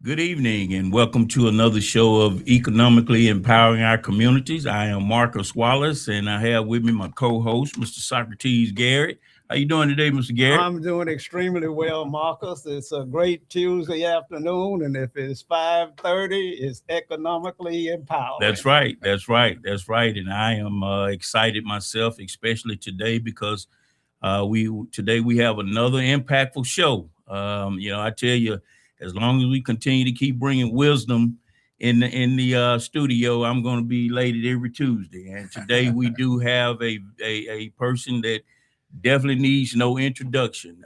Good evening and welcome to another show of Economically Empowering Our Communities. I am Marcus Wallace and I have with me my co-host, Mr. Socrates Garrett. How you doing today, Mr. Garrett? I'm doing extremely well, Marcus. It's a great Tuesday afternoon, and if it's 5:30, it's economically empowering. That's right. And I am excited myself, especially today because we have another impactful show. I tell you, as long as we continue to keep bringing wisdom in the studio, I'm going to be elated every Tuesday. And today we do have a person that definitely needs no introduction.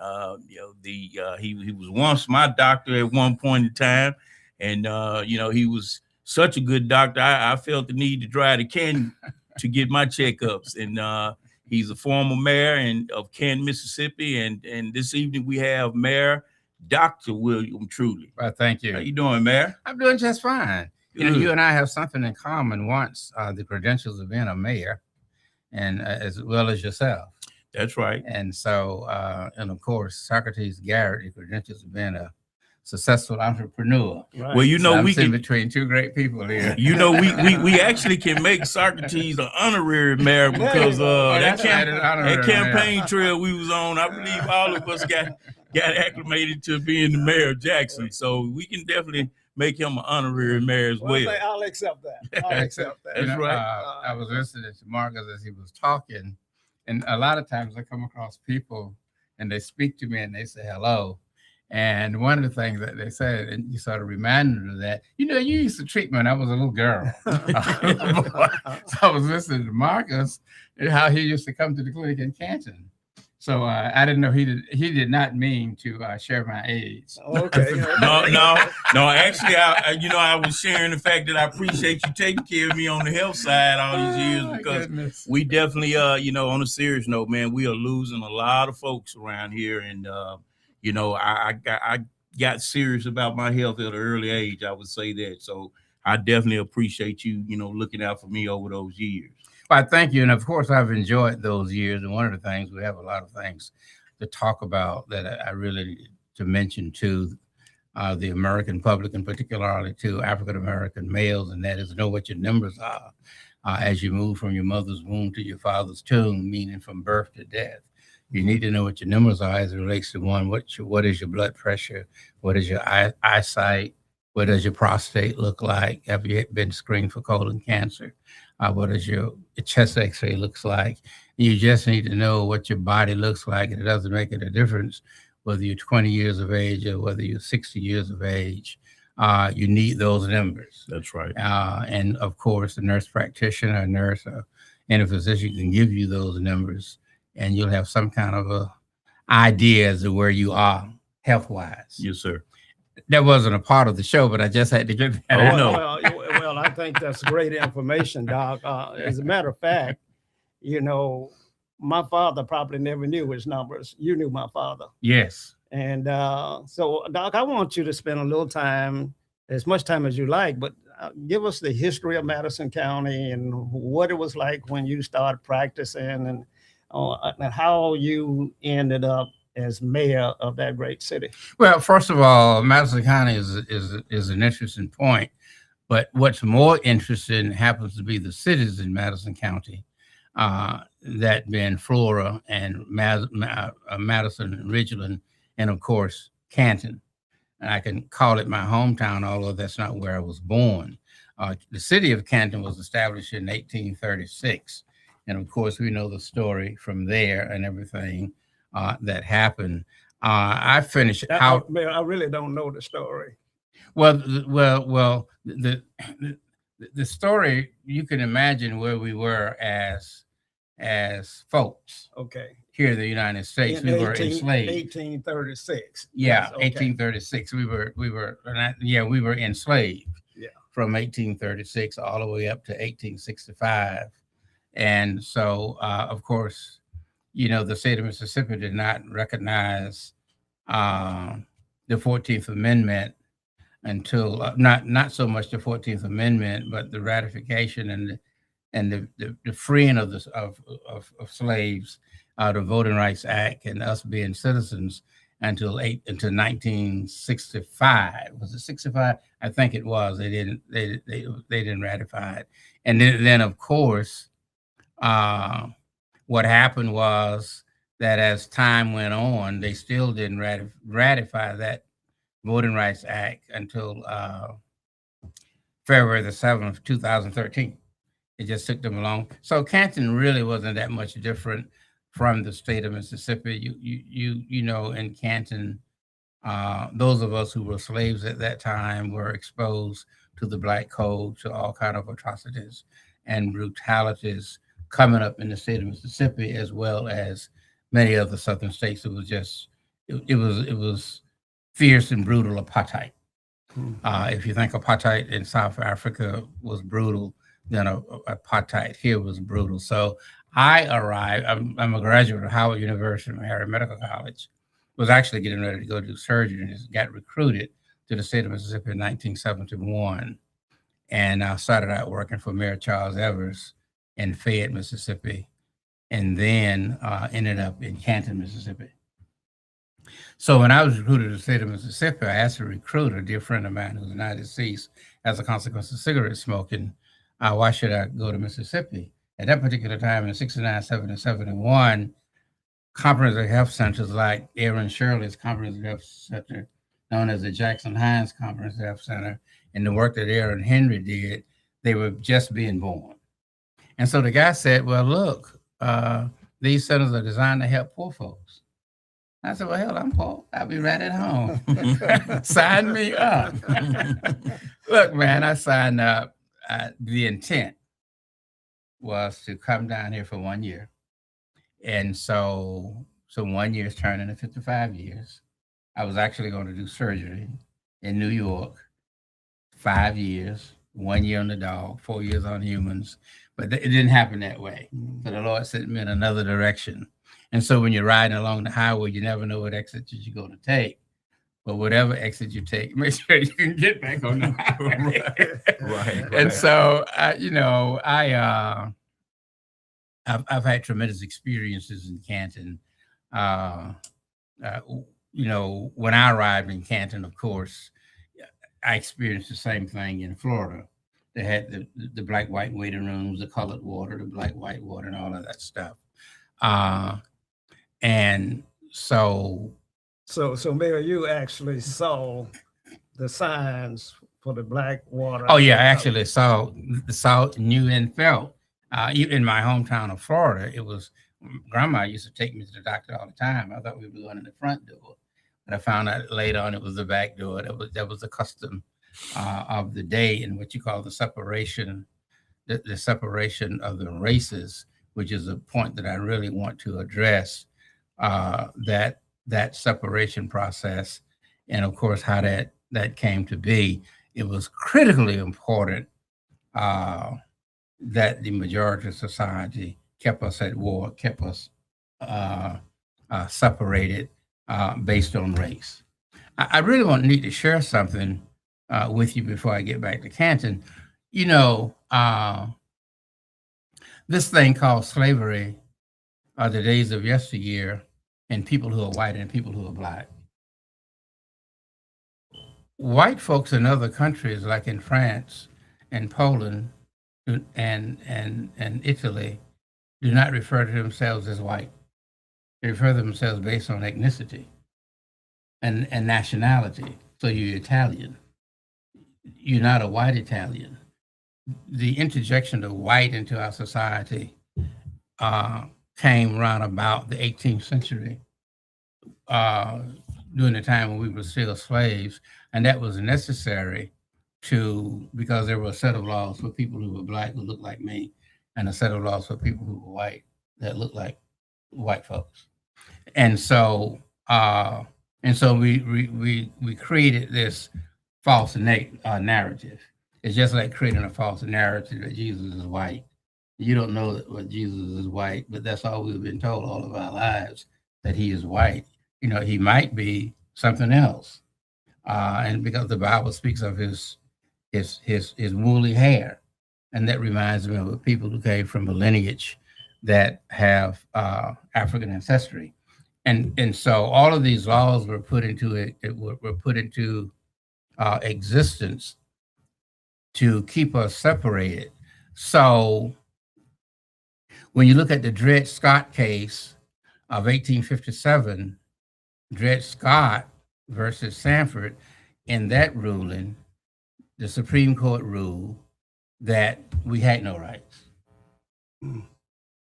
He was once my doctor at one point in time, and he was such a good doctor. I felt the need to drive to Canton to get my checkups, and he's a former mayor of Canton, Mississippi. And this evening we have Mayor Dr. William Truly. Well, thank you. How you doing, Mayor? I'm doing just fine. Good. You and I have something in common once, the credentials of being a mayor, and as well as yourself. That's right. And so, and of course, Socrates Garrett, the credentials of being a successful entrepreneur. Right. Well, so we can between two great people here. We actually can make Socrates an honorary mayor because that campaign trail we was on, I believe all of us got acclimated to being the mayor of Jackson. So we can definitely make him an honorary mayor as well. I'll accept that. That's right. I was listening to Marcus as he was talking, and a lot of times I come across people and they speak to me and they say hello. And one of the things that they said, and you sort of reminded me of that, you used to treat me when I was a little girl. So I was listening to Marcus and how he used to come to the clinic in Canton. So I didn't know he did not mean to share my age. Okay. No. Actually, I was sharing the fact that I appreciate you taking care of me on the health side all these years because we definitely, on a serious note, man, we are losing a lot of folks around here, and I got serious about my health at an early age. I would say that. So I definitely appreciate you, looking out for me over those years. Well, thank you. And of course, I've enjoyed those years. And one of the things, we have a lot of things to talk about that I really to mention to the American public, and particularly to African-American males, and that is know what your numbers are as you move from your mother's womb to your father's tomb, meaning from birth to death. You need to know what your numbers are as it relates to one, what is your blood pressure? What is your eyesight? What does your prostate look like? Have you been screened for colon cancer? What does your chest x-ray looks like? You just need to know what your body looks like. And it doesn't make it a difference whether you're 20 years of age or whether you're 60 years of age. You need those numbers. That's right. And of course, a nurse practitioner, a nurse, and a physician can give you those numbers, and you'll have some kind of a idea as to where you are health-wise. Yes, sir. That wasn't a part of the show, but I just had to get that out. Well, I think that's great information, Doc. As a matter of fact, my father probably never knew his numbers. You knew my father. Yes. And so, Doc, I want you to spend a little time, as much time as you like, but give us the history of Madison County and what it was like when you started practicing, and how you ended up as mayor of that great city. Well, first of all, Madison County is an interesting point, but what's more interesting happens to be the cities in Madison County, that being Flora and Madison and Ridgeland, and of course Canton. And I can call it my hometown, although that's not where I was born. The city of Canton was established in 1836, and of course we know the story from there and everything that happened. I finished out. I really don't know the story. Well, the story, you can imagine where we were as folks. Okay. Here in the United States, we were enslaved. 1836. Yeah, okay. 1836. We were enslaved. Yeah. From 1836 all the way up to 1865, and so of course, the state of Mississippi did not recognize the 14th Amendment until not so much the 14th Amendment, but the ratification and the freeing of slaves, the Voting Rights Act, and us being citizens until 1965. Was it 65? I think it was. They didn't ratify it, and then of course, what happened was that as time went on, they still didn't ratify that Voting Rights Act until February the 7th, 2013. It just took them along. So Canton really wasn't that much different from the state of Mississippi. In Canton, those of us who were slaves at that time were exposed to the Black Code, to all kind of atrocities and brutalities coming up in the state of Mississippi, as well as many other southern states. It was just, it was fierce and brutal apartheid. If you think apartheid in South Africa was brutal, then apartheid here was brutal. So I arrived, I'm a graduate of Howard University, Harry Medical College, was actually getting ready to go do surgery and just got recruited to the state of Mississippi in 1971. And I started out working for Mayor Charles Evers in Fayette, Mississippi, and then ended up in Canton, Mississippi. So when I was recruited to the state of Mississippi, I asked a recruiter, a dear friend of mine who's now deceased as a consequence of cigarette smoking, why should I go to Mississippi? At that particular time in 69, 70, 71, comprehensive health centers like Aaron Shirley's comprehensive health center, known as the Jackson Hines Comprehensive Health Center, and the work that Aaron Henry did, they were just being born. And so the guy said, well, look, these centers are designed to help poor folks. I said, well, hell, I'm poor. I'll be right at home. Sign me up. Look, man, I signed up. The intent was to come down here for 1 year. And so 1 year is turning to 55 years. I was actually going to do surgery in New York, 5 years, 1 year on the dog, 4 years on humans, but it didn't happen that way. So the Lord sent me in another direction. And so when you're riding along the highway, you never know what exit you're going to take. But whatever exit you take, make sure you can get back on the highway. Right. And so, I've had tremendous experiences in Canton. When I arrived in Canton, of course, I experienced the same thing in Florida. They had the black-white waiting rooms, the colored water, the black-white water, and all of that stuff. And so Mayor, you actually saw the signs for the black water. Oh yeah, I actually saw, knew, and felt. In my hometown of Florida, it was, Grandma used to take me to the doctor all the time. I thought we were going in the front door, but I found out later on it was the back door. That was the custom of the day, in what you call the separation, the separation of the races, which is a point that I really want to address. That separation process, and of course how that came to be. It was critically important that the majority of society kept us at war, kept us separated based on race. I really need to share something with you before I get back to Canton. This thing called slavery are the days of yesteryear, and people who are white and people who are black. White folks in other countries, like in France and Poland and Italy, do not refer to themselves as white. They refer to themselves based on ethnicity and nationality. So you're Italian. You're not a white Italian. The interjection of white into our society came around about the 18th century, during the time when we were still slaves, and that was necessary because there were a set of laws for people who were black who looked like me, and a set of laws for people who were white that looked like white folks. And so we created this false narrative. It's just like creating a false narrative that Jesus is white You don't know what Jesus is white, but that's all we've been told all of our lives, that he is white. You know, he might be something else. And because the Bible speaks of his woolly hair. And that reminds me of people who came from a lineage that have African ancestry. And so all of these laws were put into existence to keep us separated. So when you look at the Dred Scott case of 1857, Dred Scott versus Sanford, in that ruling, the Supreme Court ruled that we had no rights.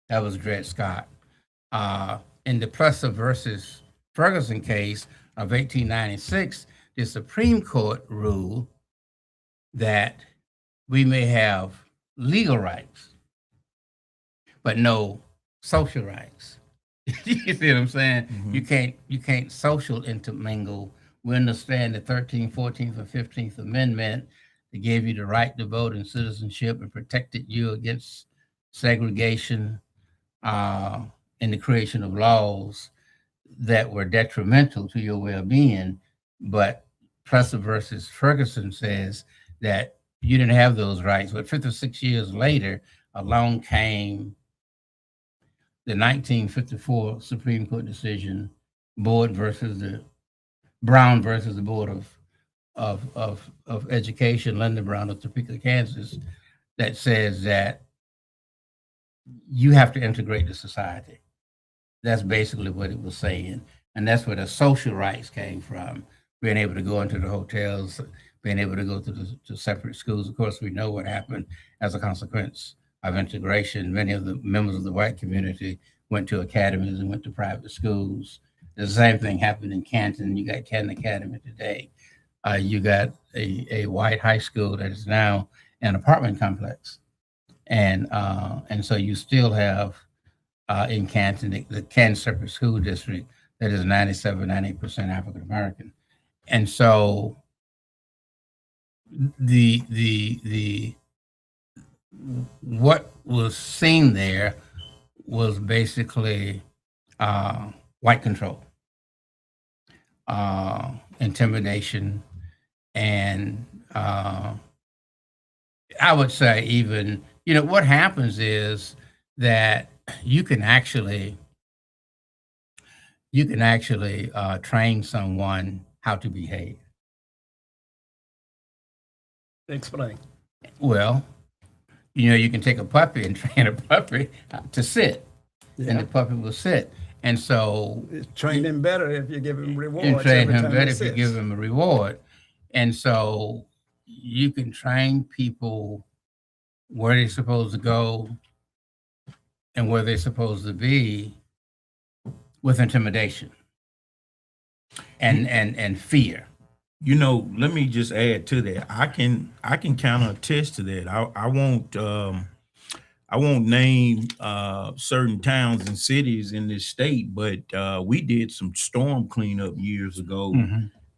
That was Dred Scott. In the Plesser versus Ferguson case of 1896, the Supreme Court ruled that we may have legal rights, but no social rights. You see what I'm saying? Mhm. You can't social intermingle. We understand the 13th, 14th, and 15th Amendment that gave you the right to vote and citizenship and protected you against segregation in the creation of laws that were detrimental to your well-being. But Plesser versus Ferguson says that you didn't have those rights. But 56 years later, along came the 1954 Supreme Court decision, Brown versus the Board of Education, Lyndon Brown of Topeka, Kansas, that says that you have to integrate the society. That's basically what it was saying. And that's where the social rights came from, being able to go into the hotels, being able to go to separate schools. Of course, we know what happened as a consequence of integration. Many of the members of the white community went to academies and went to private schools. The same thing happened in Canton. You got Canton Academy today. You got a white high school that is now an apartment complex. And so you still have in Canton, the Canton Separate School District that is 98% African American. And so the what was seen there was basically white control, intimidation, and I would say even, you know, what happens is that you can actually train someone how to behave. Explain. Well, you know, you can take a puppy and train a puppy to sit, and the puppy will sit. And so Train him better if you give him rewards. you train every him time better he if you sits. give him a reward. And so you can train people where they're supposed to go and where they're supposed to be with intimidation and fear. You know, let me just add to that. I can kind of attest to that. I won't name certain towns and cities in this state, but we did some storm cleanup years ago,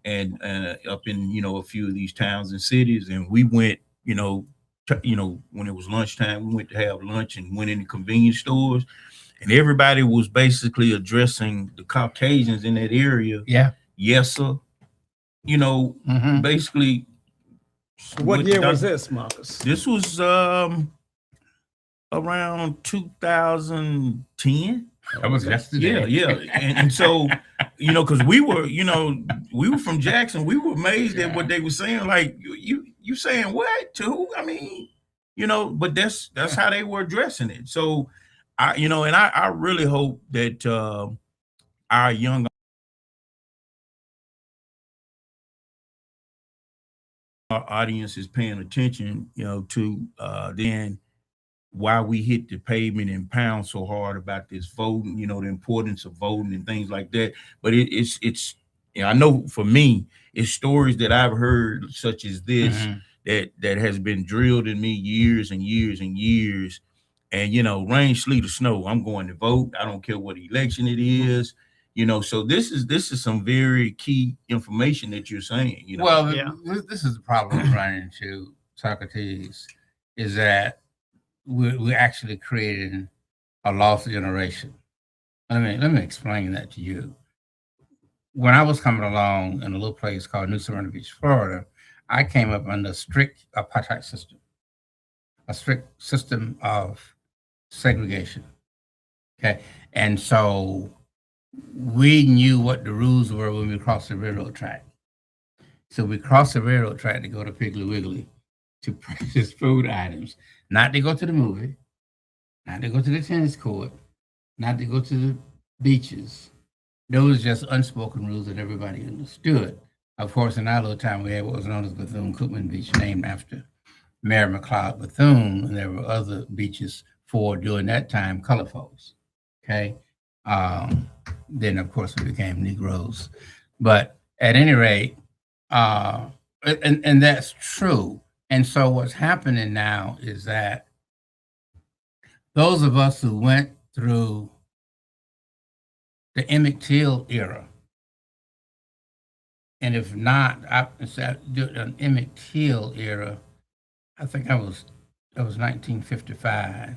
and up in, you know, a few of these towns and cities, and we went, you know, when it was lunchtime, we went to have lunch and went into convenience stores, and everybody was basically addressing the Caucasians in that area. Yeah. Yes, sir. You know, basically. What year was this, Marcus? This was around 2010. That was yesterday. Yeah. And so, you know, because we were from Jackson, we were amazed at what they were saying. Like, you saying what to who? I mean, you know, but that's how they were addressing it. So I really hope that our young audience is paying attention, you know, to then why we hit the pavement and pound so hard about this voting, you know, the importance of voting and things like that. But it's you know, I know for me, it's stories that I've heard such as this that has been drilled in me years and years and years. And, you know, rain, sleet, or snow, I'm going to vote. I don't care what election it is. You know, so this is some very key information that you're saying. You know, Well, this is the problem we're running into, Socrates, is that we're actually creating a lost generation. Let me explain that to you. When I was coming along in a little place called New Smyrna Beach, Florida, I came up under a strict apartheid system, a strict system of segregation. Okay. And so we knew what the rules were when we crossed the railroad track. So we crossed the railroad track to go to Piggly Wiggly to purchase food items, not to go to the movie, not to go to the tennis court, not to go to the beaches. Those just unspoken rules that everybody understood. Of course, in our little town, we had what was known as Bethune-Cookman Beach, named after Mary McLeod Bethune, and there were other beaches for, during that time, colored folks. Okay. Then, of course, we became Negroes. But at any rate, and that's true. And so what's happening now is that those of us who went through the Emmett Till era, and if not, an Emmett Till era, I think that was 1955.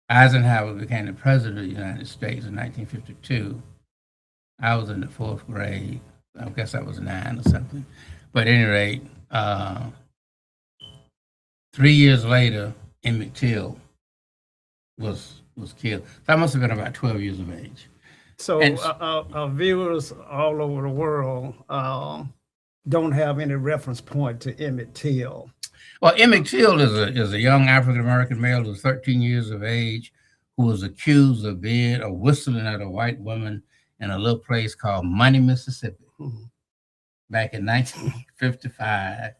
Eisenhower became the president of the United States in 1952. I was in the 4th grade. I guess I was 9 or something. But at any rate, 3 years later, Emmett Till was killed. So I must have been about 12 years of age. So our viewers all over the world don't have any reference point to Emmett Till. Well, Emmett Till is a young African-American male who was 13 years of age, who was accused of whistling at a white woman in a little place called Money, Mississippi, back in 1955.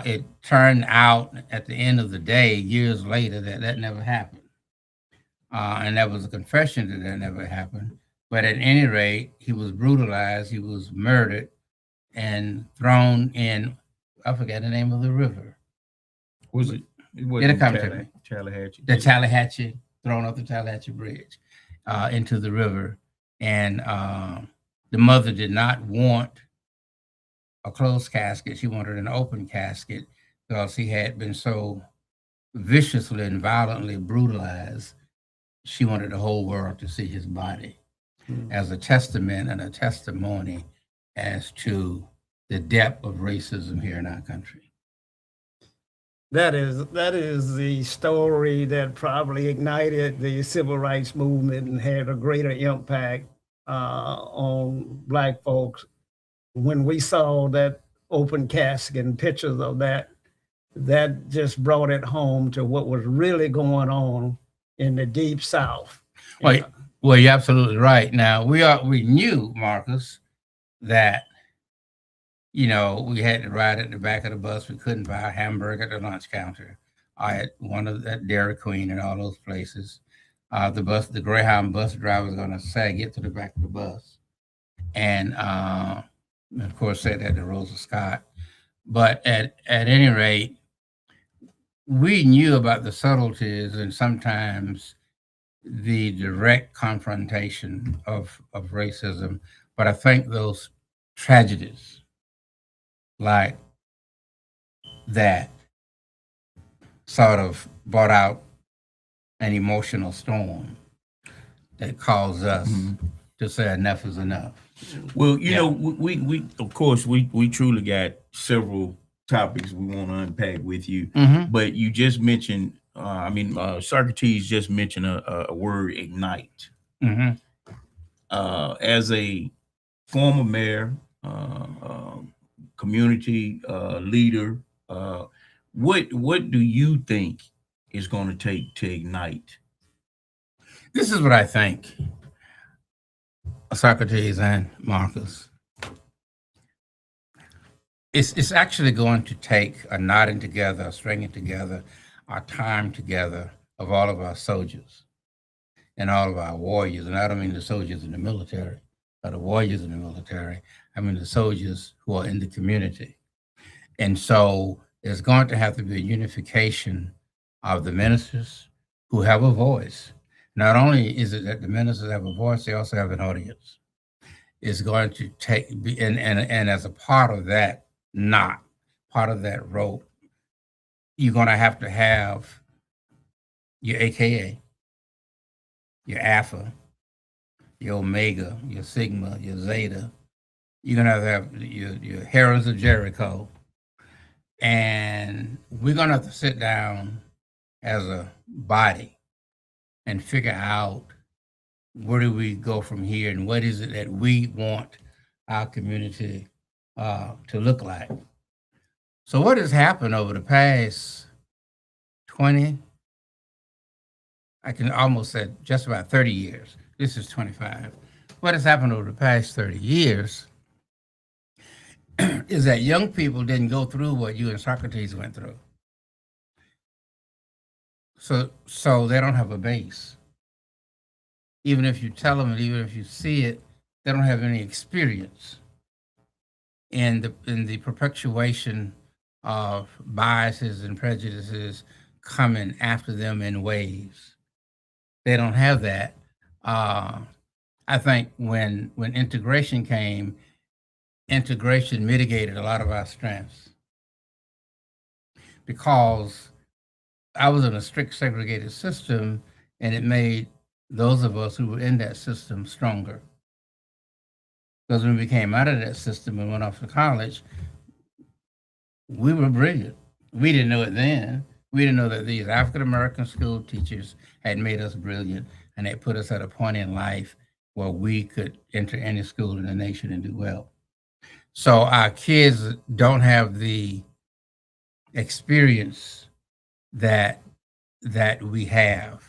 It turned out at the end of the day, years later, that never happened. And that was a confession that never happened. But at any rate, he was brutalized, he was murdered, and thrown in, I forget the name of the river. Was it? It'll come to me. Tallahatchie. The Tallahatchie, thrown off the Tallahatchie Bridge into the river. And the mother did not want a closed casket. She wanted an open casket because he had been so viciously and violently brutalized. She wanted the whole world to see his body as a testament and a testimony as to the depth of racism here in our country. That is the story that probably ignited the civil rights movement and had a greater impact on Black folks. When we saw that open casket and pictures of that just brought it home to what was really going on in the Deep South. Well, you're absolutely right. Now, we knew, Marcus, that, we had to ride at the back of the bus. We couldn't buy a hamburger at the lunch counter. I had one of that Dairy Queen and all those places. The Greyhound bus driver was going to say, get to the back of the bus. And of course, said that to Rosa Scott. But at any rate, we knew about the subtleties and sometimes the direct confrontation of racism. But I think those tragedies like that sort of brought out an emotional storm that caused us to say enough is enough. Well, we of course we truly got several topics we want to unpack with you, but you just mentioned, Socrates just mentioned a word, ignite. As a former mayor, community leader, what do you think is going to take to ignite? This is what I think, Socrates and Marcus. It's actually going to take a knotting together, a stringing together, our time together of all of our soldiers and all of our warriors. And I don't mean the soldiers in the military or the warriors in the military. I mean the soldiers who are in the community. And so there's going to have to be a unification of the ministers who have a voice. Not only is it that the ministers have a voice, they also have an audience. It's going to and as a part of that knot, part of that rope, you're going to have your AKA, your Alpha, your Omega, your Sigma, your Zeta. You're going to have your Herons of Jericho. And we're going to have to sit down as a body and figure out where do we go from here and what is it that we want our community to look like. So what has happened over the past 20, I can almost say just about 30 years. This is 25. What has happened over the past 30 years is that young people didn't go through what you and Socrates went through. So they don't have a base. Even if you tell them, and even if you see it, they don't have any experience in the perpetuation of biases and prejudices coming after them in waves. They don't have that. I think when integration came, integration mitigated a lot of our strengths, because I was in a strict segregated system, and it made those of us who were in that system stronger. Because when we came out of that system and went off to college, we were brilliant. We didn't know it then. We didn't know that these African-American school teachers had made us brilliant, and they put us at a point in life where we could enter any school in the nation and do well. So our kids don't have the experience that we have.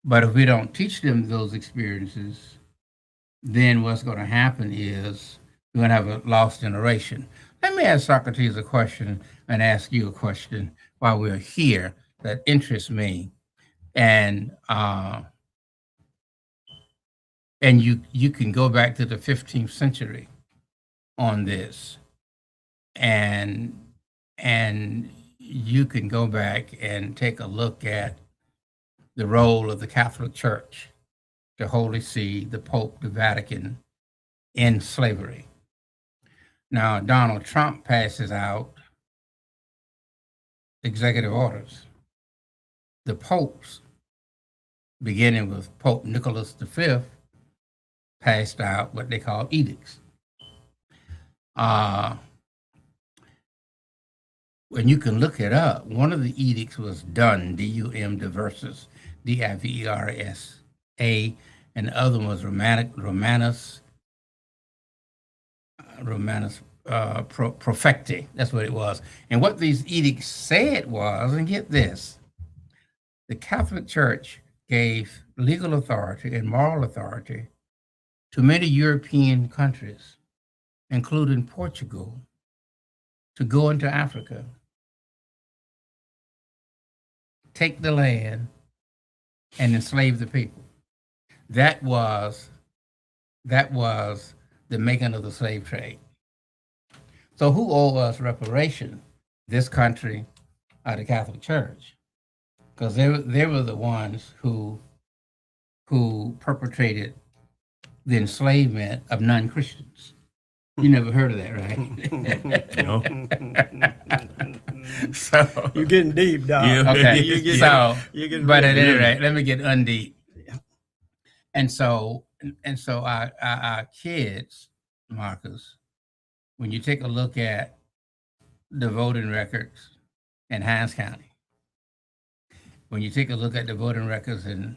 But if we don't teach them those experiences, then what's going to happen is we're going to have a lost generation. Let me ask Socrates a question and ask you a question while we're here that interests me. And you can go back to the 15th century on this, and you can go back and take a look at the role of the Catholic Church, the Holy See, the Pope, the Vatican in slavery. Now, Donald Trump passes out executive orders. The popes, beginning with Pope Nicholas V, passed out what they call edicts. When you can look it up, one of the edicts was done, D-U-M, diversus, D-I-V-E-R-S-A, and the other one was Romanus Profecti. That's what it was. And what these edicts said was, and get this, the Catholic Church gave legal authority and moral authority to many European countries, including Portugal, to go into Africa, take the land, and enslave the people. That was the making of the slave trade. So who owed us reparation? This country or the Catholic Church? Because they were the ones who perpetrated the enslavement of non-Christians. You never heard of that, right? No. So You're getting deep, dog. Yeah. okay. You're getting But at real any deep. rate, let me get undeep. And so our kids, Marcus, when you take a look at the voting records in Hines County, when you take a look at the voting records in,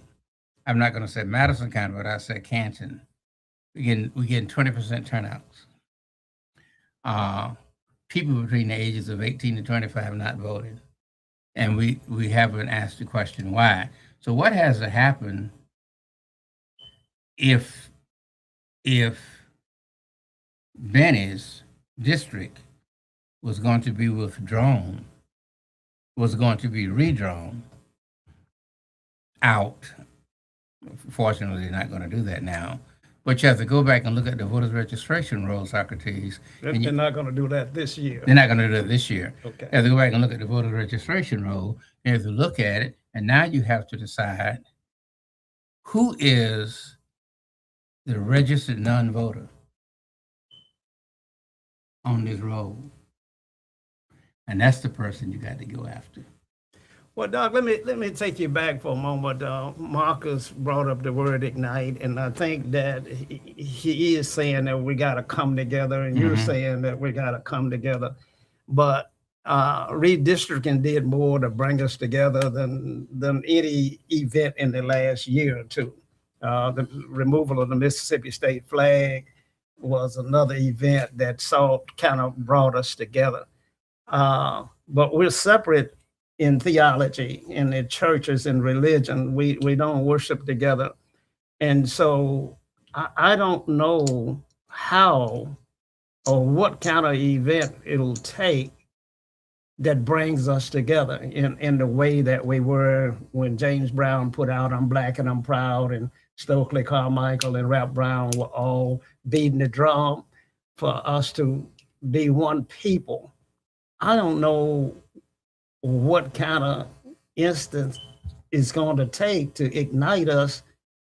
I'm not going to say Madison County, but I say Canton, we're getting 20% turnouts. People between the ages of 18 to 25 not voting. And we haven't asked the question why. So what has to happen if Benny's district was going to be withdrawn, was going to be redrawn out? Fortunately, they're not going to do that now. But you have to go back and look at the voters registration roll, Socrates. They're not going to do that this year. They're not going to do that this year. Okay. You have to go back and look at the voter registration roll. You have to look at it, and now you have to decide who is the registered non-voter on this roll. And that's the person you got to go after. Well, Doc, let me take you back for a moment. Marcus brought up the word ignite, and I think that he is saying that we got to come together, and you're saying that we got to come together. But redistricting did more to bring us together than any event in the last year or two. The removal of the Mississippi state flag was another event that kind of brought us together. But we're separate in theology, in the churches and religion. We don't worship together. And so I don't know how or what kind of event it'll take that brings us together in the way that we were when James Brown put out "I'm Black and I'm Proud," and Stokely Carmichael and Rap Brown were all beating the drum for us to be one people. I don't know what kind of instance it's going to take to ignite us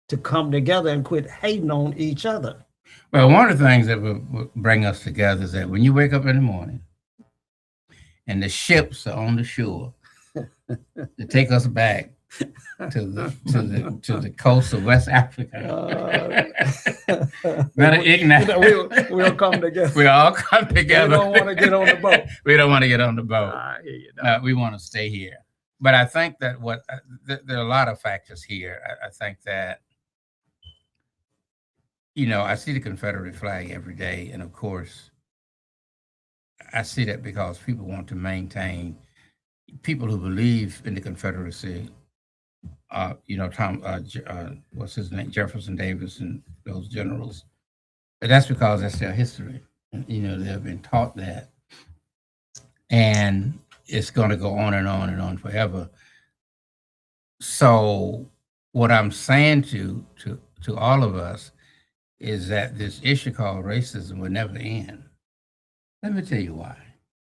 to come together and quit hating on each other. Well, one of the things that will bring us together is that when you wake up in the morning and the ships are on the shore to take us back to the coast of West Africa, better ignite. We'll come together. We all come together. We don't want to get on the boat. We don't want to get on the boat. I hear you, Doc. We want to stay here. But I think that there are a lot of factors here. I think that, I see the Confederate flag every day. And of course, I see that because people want to maintain, people who believe in the Confederacy, what's his name, Jefferson Davis and those generals. But that's because that's their history. They have been taught that. And it's going to go on and on and on forever. So what I'm saying to all of us is that this issue called racism will never end. Let me tell you why.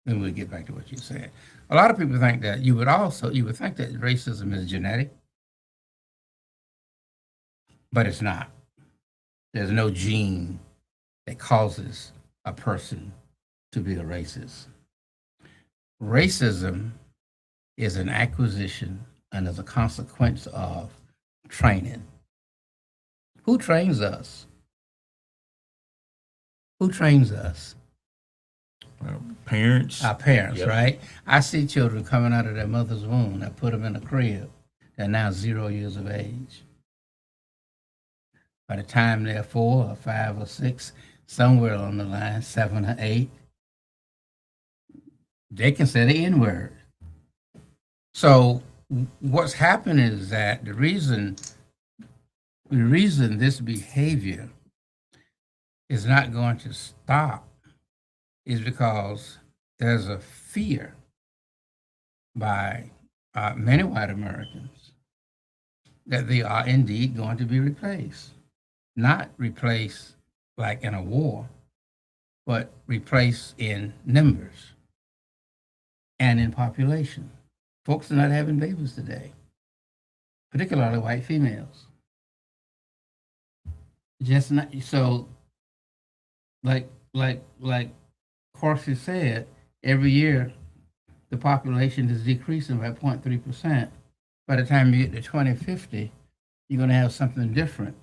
Then we'll get back to what you said. A lot of people think that you would think that racism is genetic, but it's not. There's no gene that causes a person to be a racist. Racism is an acquisition and is a consequence of training. Who trains us? Who trains us? Parents. Our parents, Yep. right? I see children coming out of their mother's womb. I put them in a crib. They're now 0 years of age. By the time they're 4 or 5 or 6, somewhere on the line, 7 or 8, they can say the N-word. So what's happening is that the reason this behavior is not going to stop is because there's a fear by many white Americans that they are indeed going to be replaced. Not replaced like in a war, but replaced in numbers and in population. Folks are not having babies today, particularly white females. Just not so. Like Corsi said, every year the population is decreasing by 0.3%. By the time you get to 2050, you're going to have something different.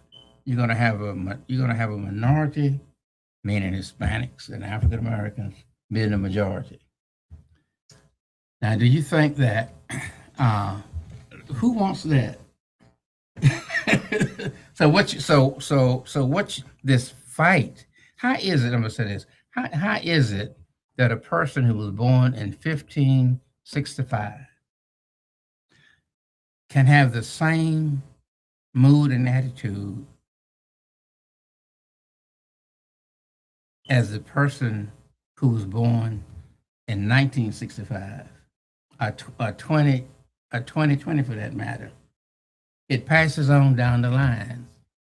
You're going to have a minority, meaning Hispanics and African Americans, being the majority. Now, do you think that who wants that? So what's this fight? How is it? I'm gonna say this. How is it that a person who was born in 1565 can have the same mood and attitude as the person who was born in 1965, or 2020 for that matter? It passes on down the line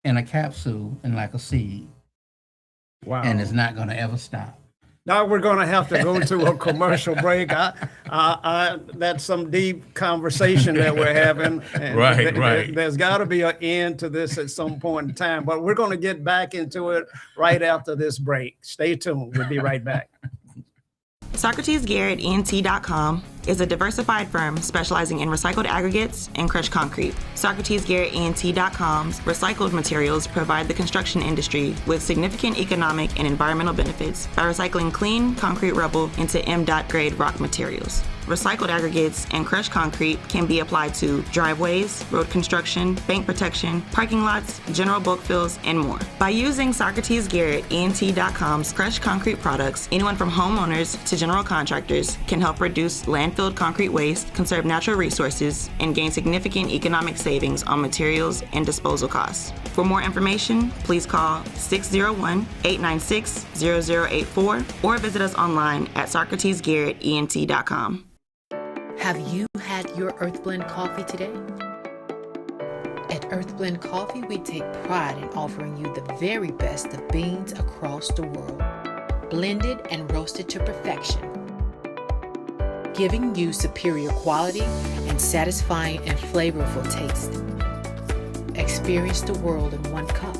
in a capsule and like a seed. Wow. And it's not going to ever stop. Now we're going to have to go to a commercial break. That's some deep conversation that we're having. And Right. There's got to be an end to this at some point in time, but we're going to get back into it right after this break. Stay tuned. We'll be right back. SocratesGarrettENT.com is a diversified firm specializing in recycled aggregates and crushed concrete. SocratesGarrettENT.com's recycled materials provide the construction industry with significant economic and environmental benefits by recycling clean concrete rubble into M.Dot grade rock materials. Recycled aggregates and crushed concrete can be applied to driveways, road construction, bank protection, parking lots, general bulk fills, and more. By using SocratesGarrettENT.com's crushed concrete products, anyone from homeowners to general contractors can help reduce landfilled concrete waste, conserve natural resources, and gain significant economic savings on materials and disposal costs. For more information, please call 601-896-0084 or visit us online at SocratesGarrettENT.com. Have you had your Earthblend coffee today? At Earthblend Coffee, we take pride in offering you the very best of beans across the world, blended and roasted to perfection, giving you superior quality and satisfying and flavorful taste. Experience the world in one cup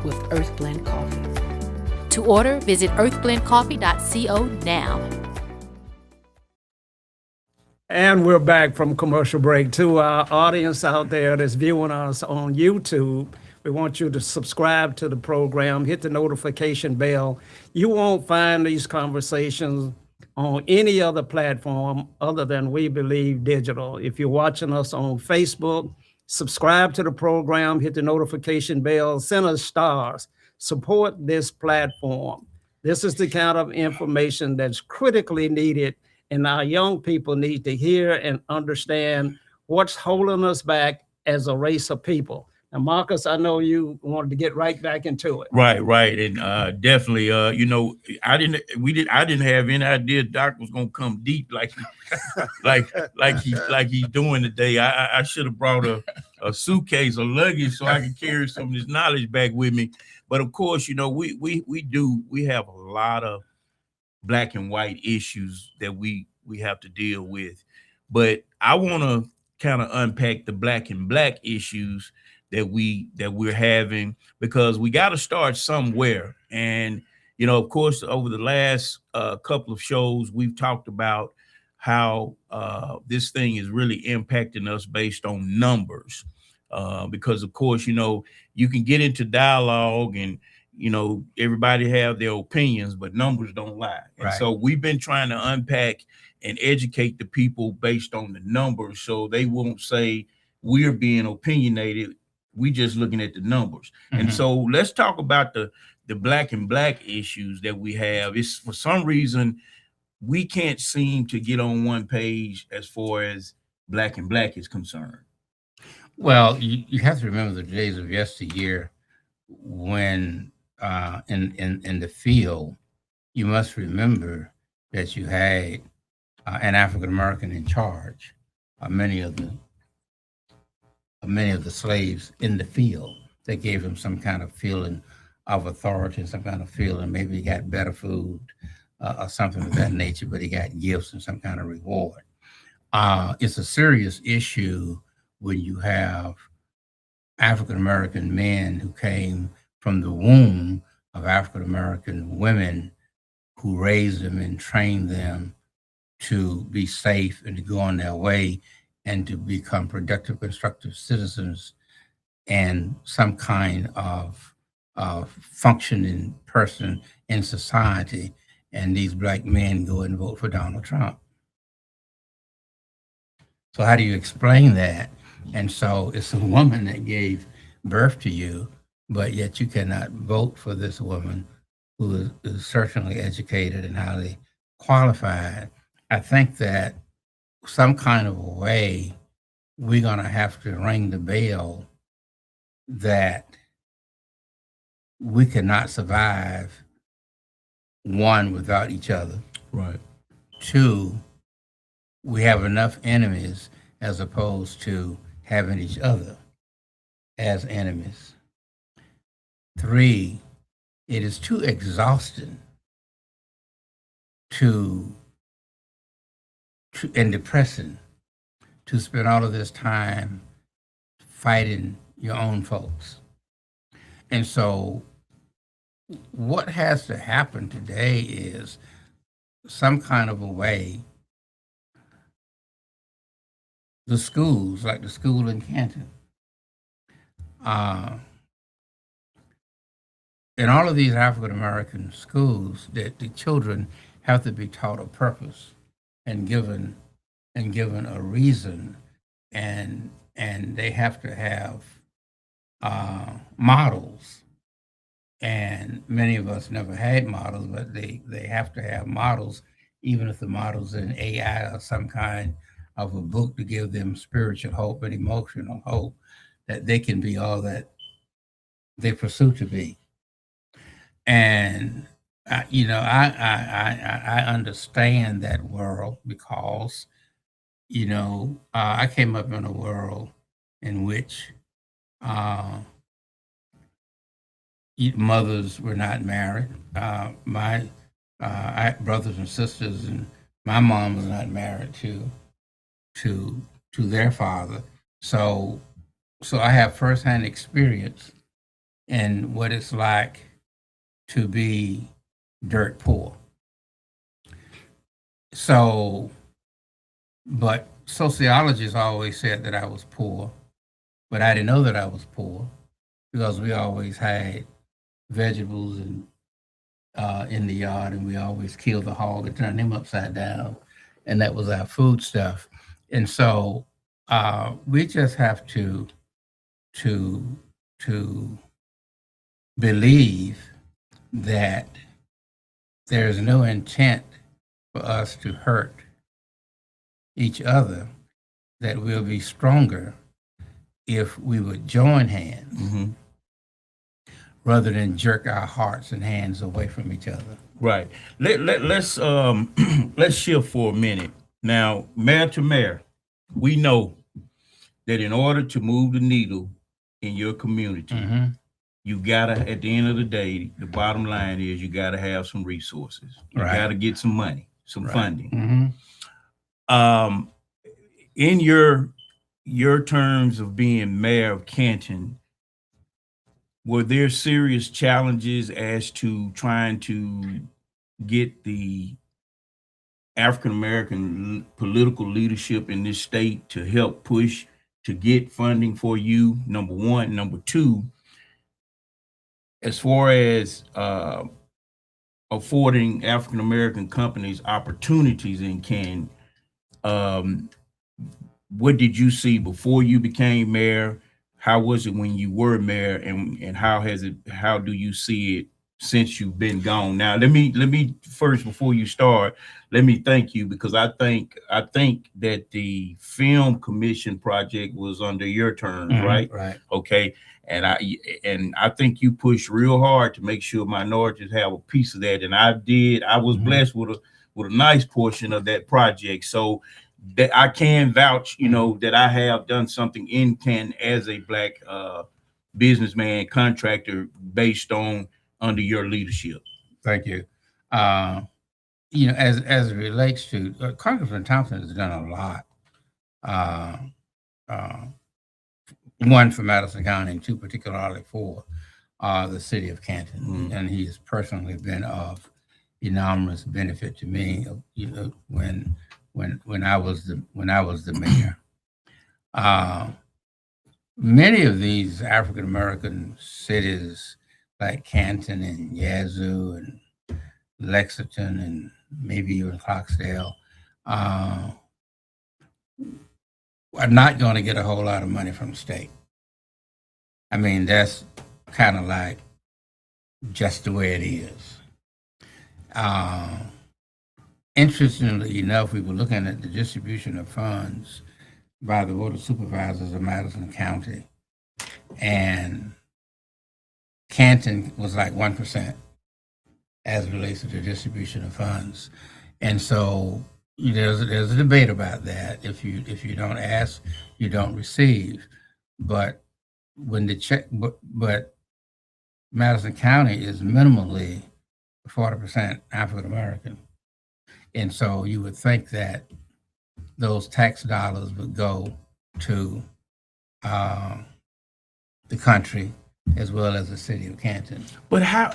with Earthblend Coffee. To order, visit earthblendcoffee.co now. And we're back from commercial break. To our audience out there that's viewing us on YouTube, we want you to subscribe to the program, hit the notification bell. You won't find these conversations on any other platform other than We Believe Digital. If you're watching us on Facebook, subscribe to the program, hit the notification bell, send us stars, support this platform. This is the kind of information that's critically needed, and our young people need to hear and understand what's holding us back as a race of people. Now, Marcus, I know you wanted to get right back into it. Right. And definitely, you know, I didn't have any idea Doc was gonna come deep like he's doing today. I should have brought a suitcase or luggage so I could carry some of this knowledge back with me. But of course, you know, we have a lot of black and white issues that we have to deal with. But I want to kind of unpack the black and black issues that we're having, because we got to start somewhere. And, you know, of course, over the last couple of shows, we've talked about how this thing is really impacting us based on numbers. Because, of course, you know, you can get into dialogue and, you know, everybody have their opinions, but numbers don't lie. And Right. so we've been trying to unpack and educate the people based on the numbers, so they won't say we're being opinionated. We just looking at the numbers. And so let's talk about the black and black issues that we have. It's, for some reason, we can't seem to get on one page as far as black and black is concerned. Well, you have to remember the days of yesteryear when in the field, you must remember that you had an African American in charge. Many of the slaves in the field. They gave him some kind of feeling of authority, some kind of feeling. Maybe he got better food or something of that nature, but he got gifts and some kind of reward. It's a serious issue when you have African American men who came from the womb of African American women who raised them and trained them to be safe and to go on their way and to become productive, constructive citizens and some kind of functioning person in society. And these black men go and vote for Donald Trump. So how do you explain that? And so it's a woman that gave birth to you, but yet you cannot vote for this woman who is certainly educated and highly qualified. I think that some kind of a way we're going to have to ring the bell that we cannot survive, one, without each other. Right. Two, we have enough enemies as opposed to having each other as enemies. Three, it is too exhausting and depressing to spend all of this time fighting your own folks. And so what has to happen today is some kind of a way, the schools, like the school in Canton, in all of these African American schools, that the children have to be taught a purpose and given a reason, and they have to have models. And many of us never had models, but they have to have models, even if the models in AI or some kind of a book to give them spiritual hope and emotional hope that they can be all that they pursue to be. And I understand that world because I came up in a world in which mothers were not married. My brothers and sisters, and my mom was not married to their father. So I have firsthand experience in what it's like to be dirt poor. So, but sociologists always said that I was poor, but I didn't know that I was poor because we always had vegetables and in the yard, and we always killed the hog and turned him upside down, and that was our food stuff. And so we just have to believe that there's no intent for us to hurt each other, that we'll be stronger if we would join hands rather than jerk our hearts and hands away from each other. Right. Let's let's shift for a minute. Now, mayor to mayor, we know that in order to move the needle in your community, you gotta, at the end of the day, the bottom line is you gotta have some resources. You gotta get some money, some funding. In your terms of being mayor of Canton, were there serious challenges as to trying to get the African American political leadership in this state to help push to get funding for you? Number one. Number two, as far as affording African American companies opportunities in Canton, what did you see before you became mayor? How was it when you were mayor, and how do you see it since you've been gone? Now, let me first, before you start, let me thank you, because I think that the film commission project was under your terms, right? Right. Okay. And I think you pushed real hard to make sure minorities have a piece of that. And I was blessed with a nice portion of that project. So that I can vouch, that I have done something in Canton as a Black businessman, contractor, based on under your leadership. Thank you. As it relates to Congressman Thompson has done a lot. One for Madison County, and two particularly for the city of Canton, and he has personally been of enormous benefit to me. When I was the mayor. Many of these African American cities, like Canton and Yazoo and Lexington and maybe even Clarksdale, are not going to get a whole lot of money from the state. I mean, that's kind of like just the way it is. Interestingly enough, we were looking at the distribution of funds by the Board of Supervisors of Madison County, and Canton was like 1% as it relates to the distribution of funds. And so there's a debate about that. If you don't ask, you don't receive. But when but Madison County is minimally 40% African American. And so you would think that those tax dollars would go to the country as well as the city of Canton. But how,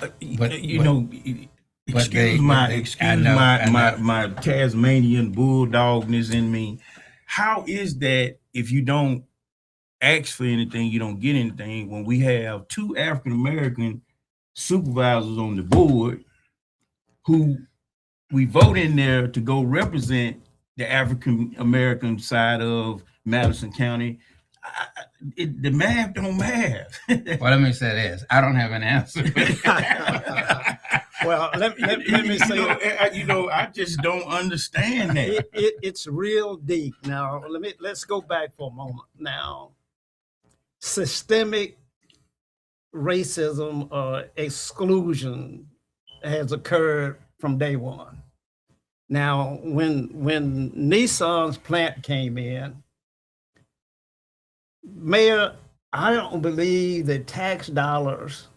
Excuse my Tasmanian bulldogness in me. How is that if you don't ask for anything, you don't get anything? When we have two African American supervisors on the board who we vote in there to go represent the African American side of Madison County, the math don't math. Well, let me say this: I don't have an answer. Well, let me say, I just don't understand that. it's real deep. Now, let's go back for a moment. Now, systemic racism or exclusion has occurred from day one. Now, when Nissan's plant came in, Mayor, I don't believe that tax dollars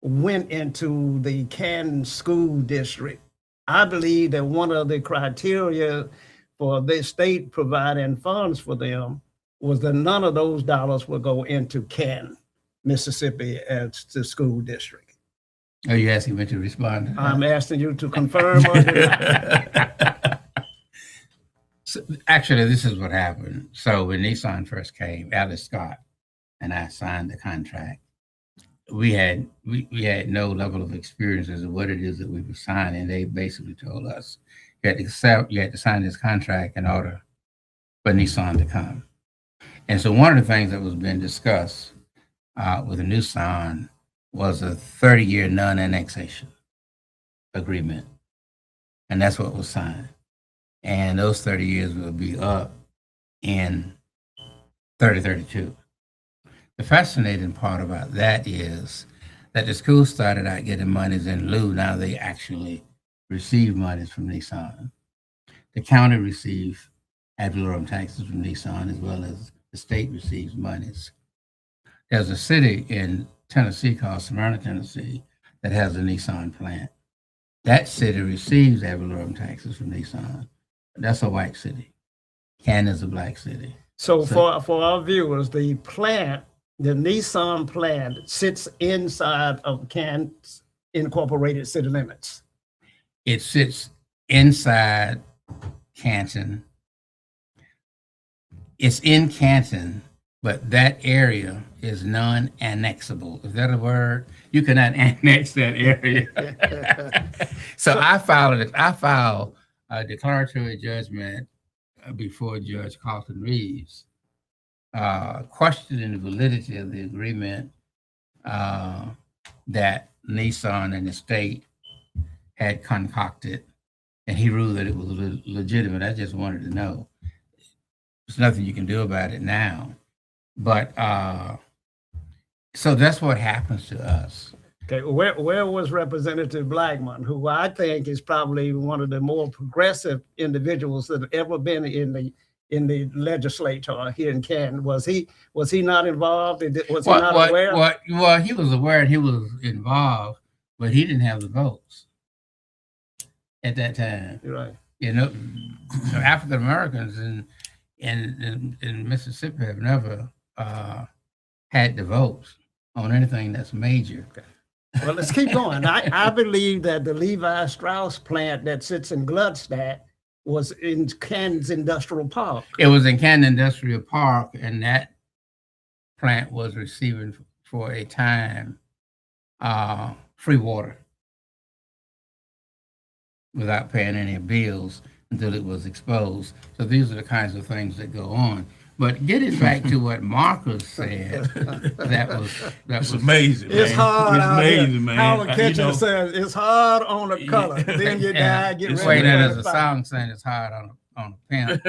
went into the Canton School District. I believe that one of the criteria for the state providing funds for them was that none of those dollars would go into Canton, Mississippi, as the school district. Are you asking me to respond? I'm asking you to confirm or deny. So, actually, this is what happened. So when Nissan first came, Alice Scott and I signed the contract. We had no level of experience as to what it is that we were signing. They basically told us you had to sign this contract in order for Nissan to come. And so one of the things that was being discussed with the Nissan was a 30-year non-annexation agreement. And that's what was signed. And those 30 years will be up in 3032. The fascinating part about that is that the school started out getting monies in lieu. Now they actually receive monies from Nissan. The county receives ad valorem taxes from Nissan, as well as the state receives monies. There's a city in Tennessee called Smyrna, Tennessee, that has a Nissan plant. That city receives ad valorem taxes from Nissan. That's a white city. Canton is a black city. So for our viewers, the Nissan plant sits inside of Canton's incorporated city limits. It sits inside Canton. It's in Canton, but that area is non-annexable. Is that a word? You cannot annex that area. So I filed a declaratory judgment before Judge Carlton Reeves, questioning the validity of the agreement that Nissan and the state had concocted, and he ruled that it was legitimate. I just wanted to know. There's nothing you can do about it now. But so that's what happens to us. Okay, where was Representative Blackman, who I think is probably one of the more progressive individuals that have ever been in the legislature here in Canton? Was he not involved? Was he not aware? Well, he was aware and he was involved, but he didn't have the votes at that time. You're right. You know, African Americans in Mississippi have never had the votes on anything that's major. Okay. Well, let's keep going. I believe that the Levi Strauss plant that sits in Gluckstadt was in Canton's Industrial Park. It was in Canton Industrial Park, and that plant was receiving for a time free water without paying any bills until it was exposed. So these are the kinds of things that go on. But getting back to what Marcus said, that's amazing. It's man. hard. It's amazing, man. Howard Kitchen says it's hard on the color. Then you die. Get ready. Wait, there's a song saying it's hard on a pen.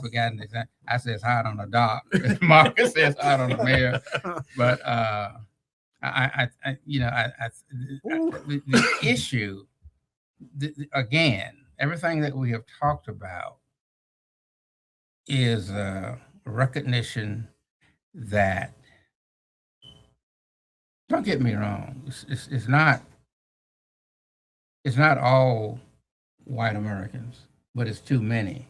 Forgotten exactly. I say it's hard on the dock. Marcus says hard on the mayor. But the issue, again, everything that we have talked about is a recognition that, don't get me wrong, it's not all white Americans, but it's too many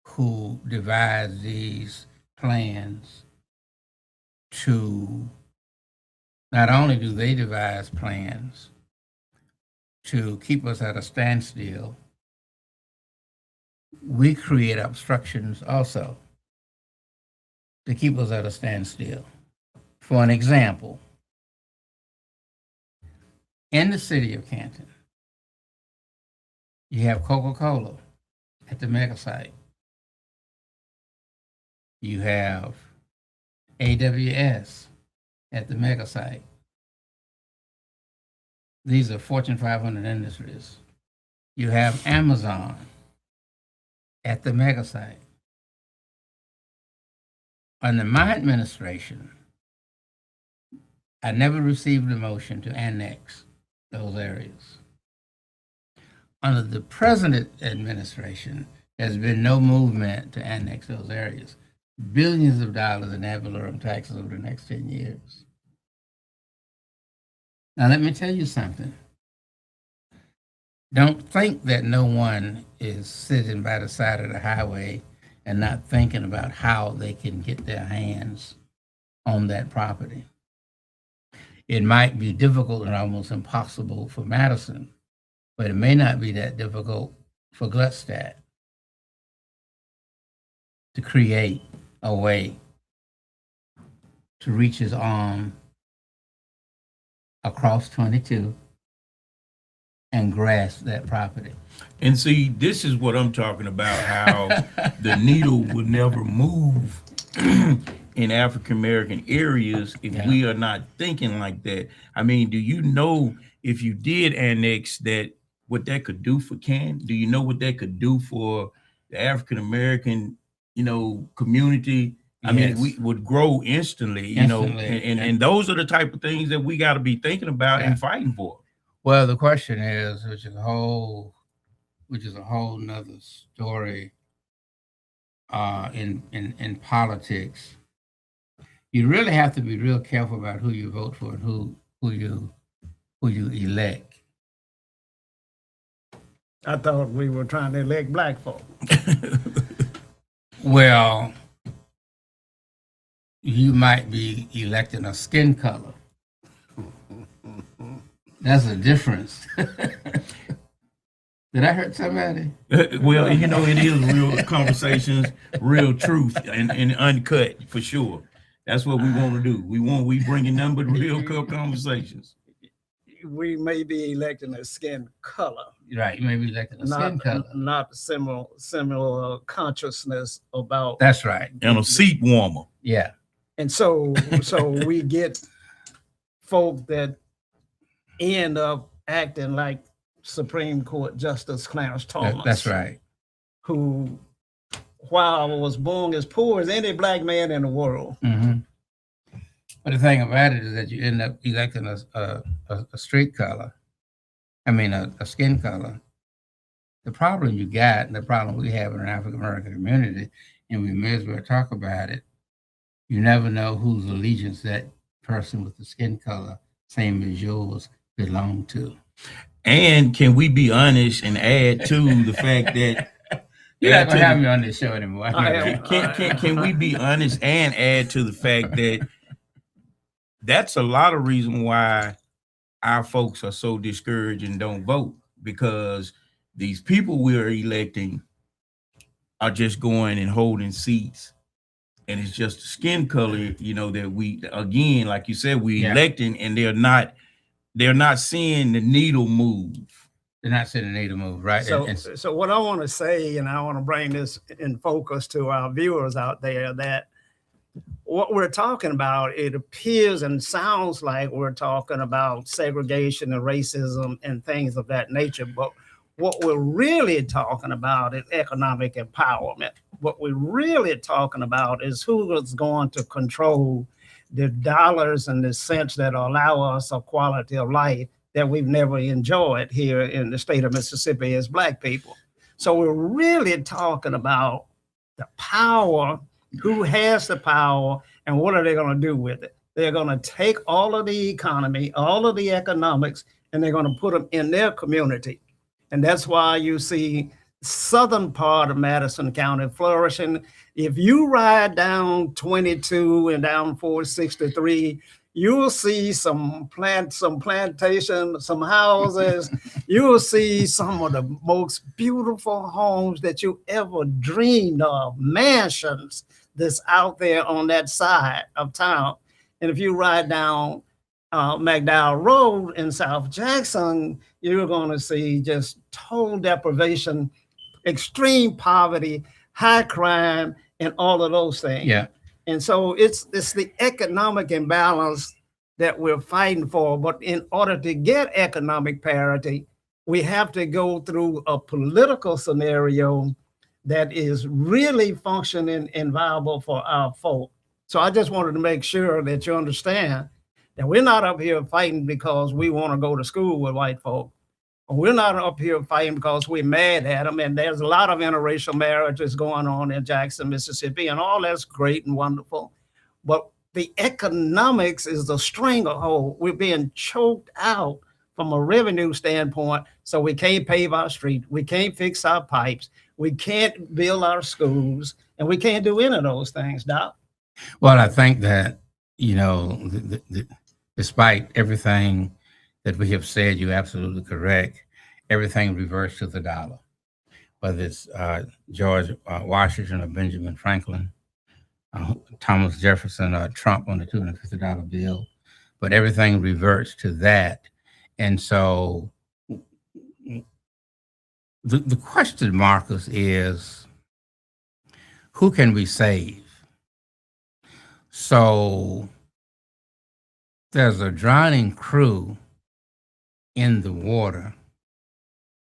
who devise these plans to, not only do they devise plans to keep us at a standstill, we create obstructions also to keep us at a standstill. For an example, in the city of Canton, you have Coca-Cola at the mega site. You have AWS at the mega site. These are Fortune 500 industries. You have Amazon at the mega site. Under my administration, I never received a motion to annex those areas. Under the present administration, there's been no movement to annex those areas. Billions of dollars in ad valorem taxes over the next 10 years. Now, let me tell you something. Don't think that no one is sitting by the side of the highway and not thinking about how they can get their hands on that property. It might be difficult and almost impossible for Madison, but it may not be that difficult for Gluckstadt to create a way to reach his arm across 22 and grasp that property. And see, this is what I'm talking about, how the needle will never move in African-American areas if we are not thinking like that. I mean, do you know if you did annex that, what that could do for Canton? Do you know what that could do for the African-American, community? I mean, we would grow instantly, and those are the type of things that we got to be thinking about and fighting for. Well, the question is, which is a whole nother story in politics. You really have to be real careful about who you vote for and who you elect. I thought we were trying to elect black folk. Well, you might be electing a skin color. That's a difference. Did I hurt somebody? Well, it is real conversations, real truth, and uncut for sure. That's what we want to do. We bringing nothing but real conversations. We may be electing a skin color. Right, you may be electing a skin color. Not similar consciousness about. That's right. And a seat warmer. Yeah. And so we get folk that end up acting like Supreme Court Justice Clarence Thomas. That's right. Who, while I was born as poor as any black man in the world. Mm-hmm. But the thing about it is that you end up electing a street color. I mean, a skin color. The problem you got, and the problem we have in our African American community, and we may as well talk about it, you never know whose allegiance that person with the skin color, same as yours, belong to. And can we be honest and add to the fact that you're not gonna have me on this show anymore? Can we be honest and add to the fact that that's a lot of reason why our folks are so discouraged and don't vote, because these people we're electing are just going and holding seats, and it's just the skin color, that we, again, like you said, we electing, and they're not seeing the needle move. They're not seeing the needle move, right? So what I want to say, and I want to bring this in focus to our viewers out there, that what we're talking about, it appears and sounds like we're talking about segregation and racism and things of that nature. But what we're really talking about is economic empowerment. What we're really talking about is who is going to control the dollars and the cents that allow us a quality of life that we've never enjoyed here in the state of Mississippi as black people. So we're really talking about the power, who has the power, and what are they going to do with it? They're going to take all of the economy, all of the economics, and they're going to put them in their community. And that's why you see southern part of Madison County flourishing. If you ride down 22 and down 463, you will see some plantation, some houses. You will see some of the most beautiful homes that you ever dreamed of, mansions that's out there on that side of town. And if you ride down McDowell Road in South Jackson, you're going to see just total deprivation, extreme poverty, high crime, and all of those things. Yeah. And so it's the economic imbalance that we're fighting for. But in order to get economic parity, we have to go through a political scenario that is really functioning and viable for our folk. So I just wanted to make sure that you understand that we're not up here fighting because we want to go to school with white folk. We're not up here fighting because we're mad at them. And there's a lot of interracial marriages going on in Jackson, Mississippi, and all that's great and wonderful. But the economics is the stranglehold. We're being choked out from a revenue standpoint. So we can't pave our street. We can't fix our pipes. We can't build our schools. And we can't do any of those things, Doc. Well, I think that, despite everything that we have said, you're absolutely correct. Everything reverts to the dollar, whether it's George Washington or Benjamin Franklin, Thomas Jefferson or Trump on the $250 bill, but everything reverts to that. And so the question, Marcus, is who can we save? So there's a drowning crew in the water,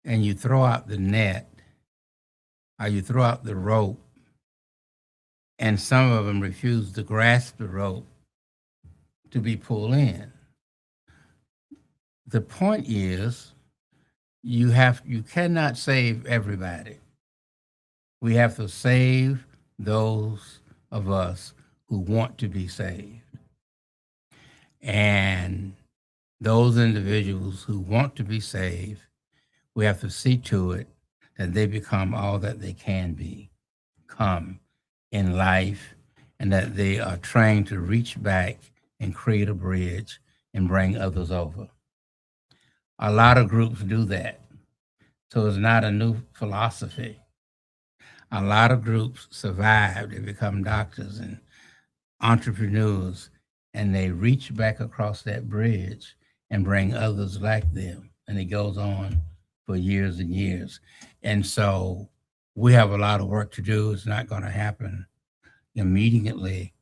and you throw out the net or you throw out the rope, and some of them refuse to grasp the rope to be pulled in. The point is, you cannot save everybody. We have to save those of us who want to be saved. And those individuals who want to be saved, we have to see to it that they become all that they can become in life, and that they are trained to reach back and create a bridge and bring others over. A lot of groups do that. So it's not a new philosophy. A lot of groups survive. They become doctors and entrepreneurs, and they reach back across that bridge and bring others like them. And it goes on for years and years. And so we have a lot of work to do. It's not going to happen immediately.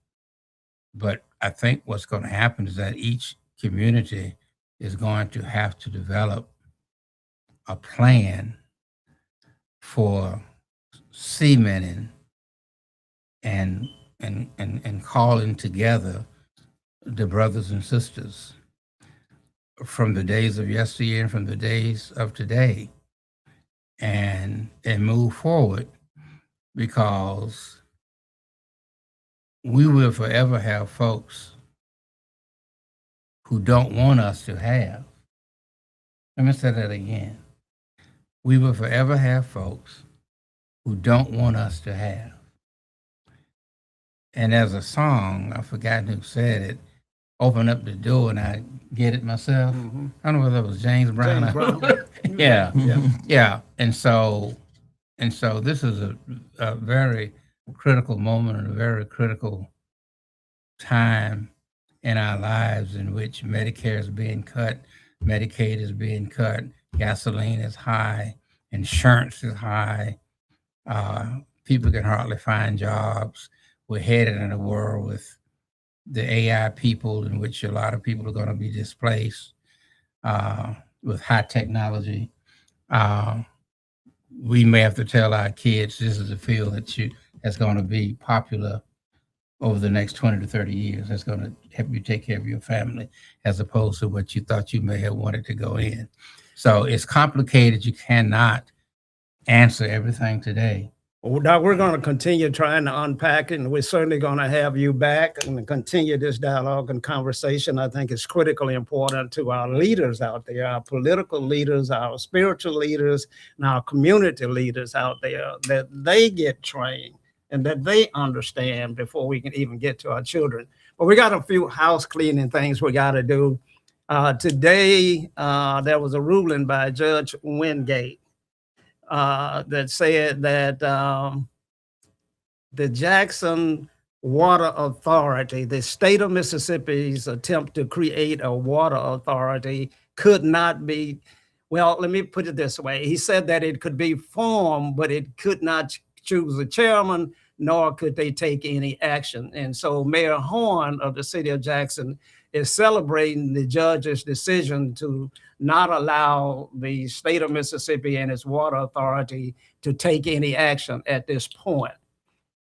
But I think what's going to happen is that each community is going to have to develop a plan for cementing and calling together the brothers and sisters from the days of yesteryear and from the days of today, and move forward, because we will forever have folks who don't want us to have. Let me say that again. We will forever have folks who don't want us to have. And there's a song, I've forgotten who said it, open up the door and I get it myself. Mm-hmm. I don't know whether it was James Brown. Yeah. And so this is a very critical moment and a very critical time in our lives in which Medicare is being cut, Medicaid is being cut, gasoline is high, insurance is high, people can hardly find jobs. We're headed in a world with the AI people in which a lot of people are going to be displaced with high technology. We may have to tell our kids this is a field that's going to be popular over the next 20 to 30 years. That's going to help you take care of your family, as opposed to what you thought you may have wanted to go in. So it's complicated. You cannot answer everything today. Well, Doc, we're going to continue trying to unpack it, and we're certainly going to have you back and continue this dialogue and conversation. I think it's critically important to our leaders out there, our political leaders, our spiritual leaders, and our community leaders out there, that they get trained and that they understand before we can even get to our children. But we got a few house cleaning things we got to do. Today, there was a ruling by Judge Wingate that said that the Jackson Water Authority, the state of Mississippi's attempt to create a water authority, could not be, well, let me put it this way. He said that it could be formed, but it could not choose a chairman, nor could they take any action. And so Mayor Horn of the city of Jackson is celebrating the judge's decision to not allow the state of Mississippi and its water authority to take any action at this point.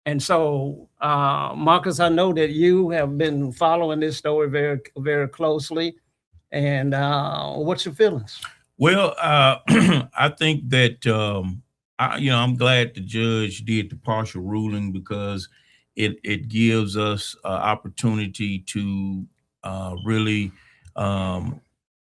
And so, Marcus, I know that you have been following this story very, very closely. And what's your feelings? Well, I think that I'm glad the judge did the partial ruling, because it gives us an opportunity to really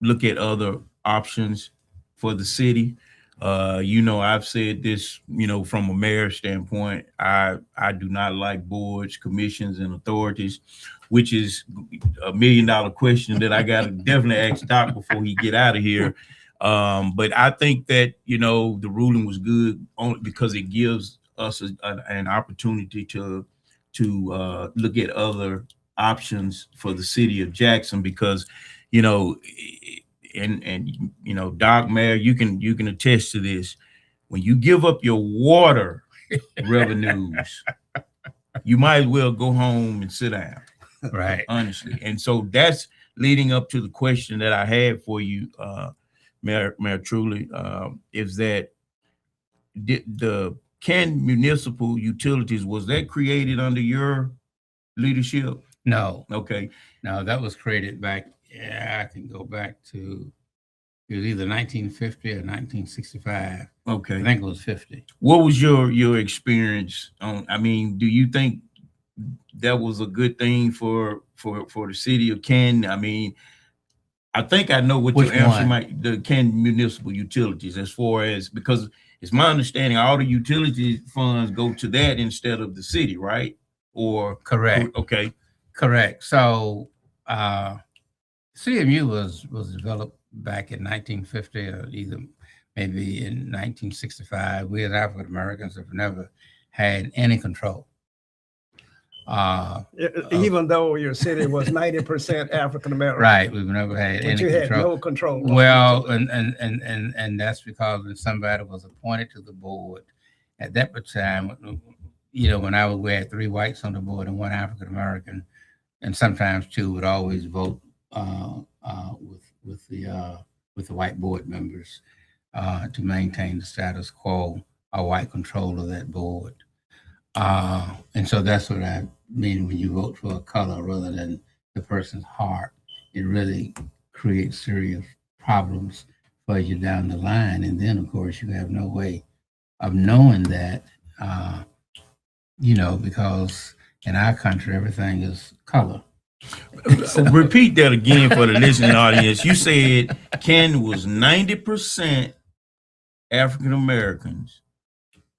look at other options for the city. I've said this, from a mayor's standpoint, I do not like boards, commissions, and authorities, which is $1 million question that I got to definitely ask Doc before he get out of here. But I think that, the ruling was good only because it gives us an opportunity to look at other options for the city of Jackson, because, Doc, Mayor, you can attest to this. When you give up your water revenues, you might as well go home and sit down. Right. Honestly. And so that's leading up to the question that I had for you, Mayor Truly, is that the Can Municipal Utilities, was that created under your leadership? No. Okay. No, that was created back, I can go back to, it was either 1950 or 1965. Okay. I think it was 50. What was your experience on, do you think that was a good thing for the city of Canton? I think I know what Which your answer one? might, the Canton Municipal Utilities, as far as, because it's my understanding all the utility funds go to that instead of the city, right? Or Correct. Okay. Correct. So CMU was developed back in 1950 or either maybe in 1965. We as African Americans have never had any control. Even though your city was 90% African American. Right. We've never had But any you had control. no control. Well, and that's because when somebody was appointed to the board at that time, when we had 3 whites on the board and 1 African American, and sometimes 2 would always vote with the white board members to maintain the status quo or white control of that board. And so that's what I mean when you vote for a color rather than the person's heart. It really creates serious problems for you down the line. And then, of course, you have no way of knowing that, because in our country, everything is color. So repeat that again for the listening audience. You said Canton was 90% African Americans.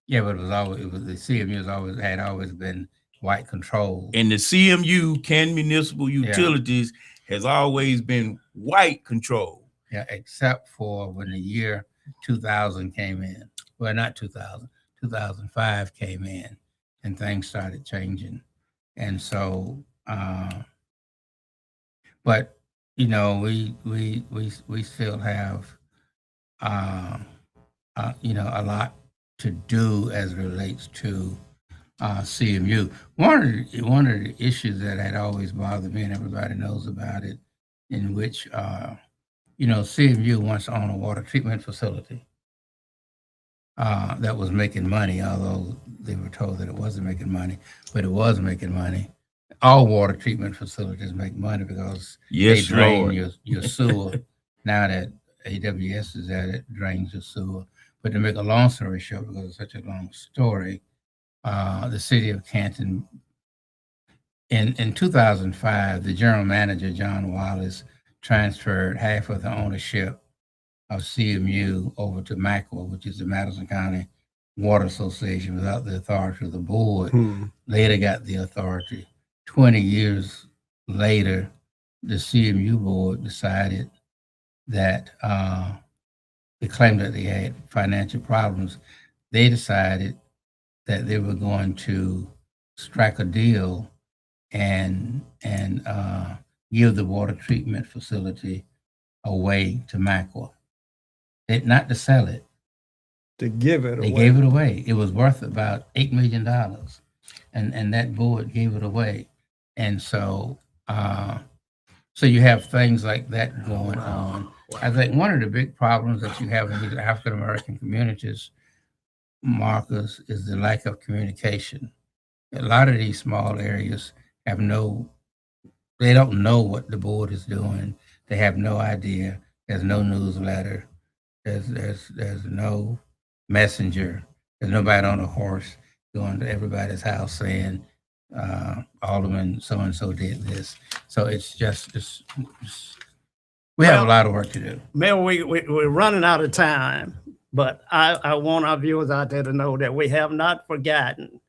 Yeah, but the CMU had always been white controlled. And the CMU, Canton Municipal Utilities, has always been white controlled. Yeah, except for when the year 2000 came in. Well, not 2000, 2005 came in, and things started changing. And so, but we still have a lot to do as it relates to CMU. One of the issues that had always bothered me, and everybody knows about it, in which CMU wants to own a water treatment facility that was making money, although they were told that it wasn't making money, but it was making money. All water treatment facilities make money because they drain your sewer. Now that AWS is at it, drains your sewer. But to make a long story short, because it's such a long story, the city of Canton. In 2005, the general manager, John Wallace, transferred half of the ownership of CMU over to MACWA, which is the Madison County Water Association, without the authority of the board. Later got the authority. 20 years later, the CMU board decided that they claimed that they had financial problems. They decided that they were going to strike a deal and give the water treatment facility away to MACWA. Not to sell it. To give it away. They gave it away. It was worth about $8 million. And that board gave it away. And so so you have things like that going on. I think one of the big problems that you have in these African American communities, Marcus, is the lack of communication. A lot of these small areas they don't know what the board is doing. They have no idea. There's no newsletter. There's no messenger. There's nobody on a horse going to everybody's house saying, Alderman so-and-so did this. So it's just we have a lot of work to do. Mayor, we're running out of time, but I want our viewers out there to know that we have not forgotten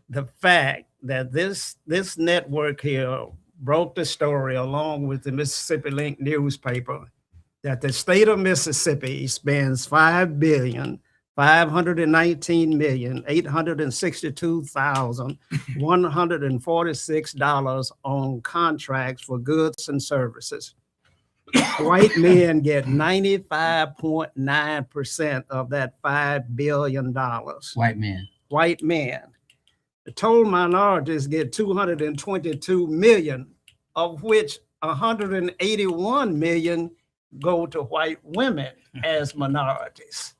the fact that this network here broke the story along with the Mississippi Link newspaper that the state of Mississippi spends $5,519,862,146 on contracts for goods and services. White men get 95.9% of that $5 billion. White men. White men. The total minorities get 222 million, of which 181 million go to white women as minorities.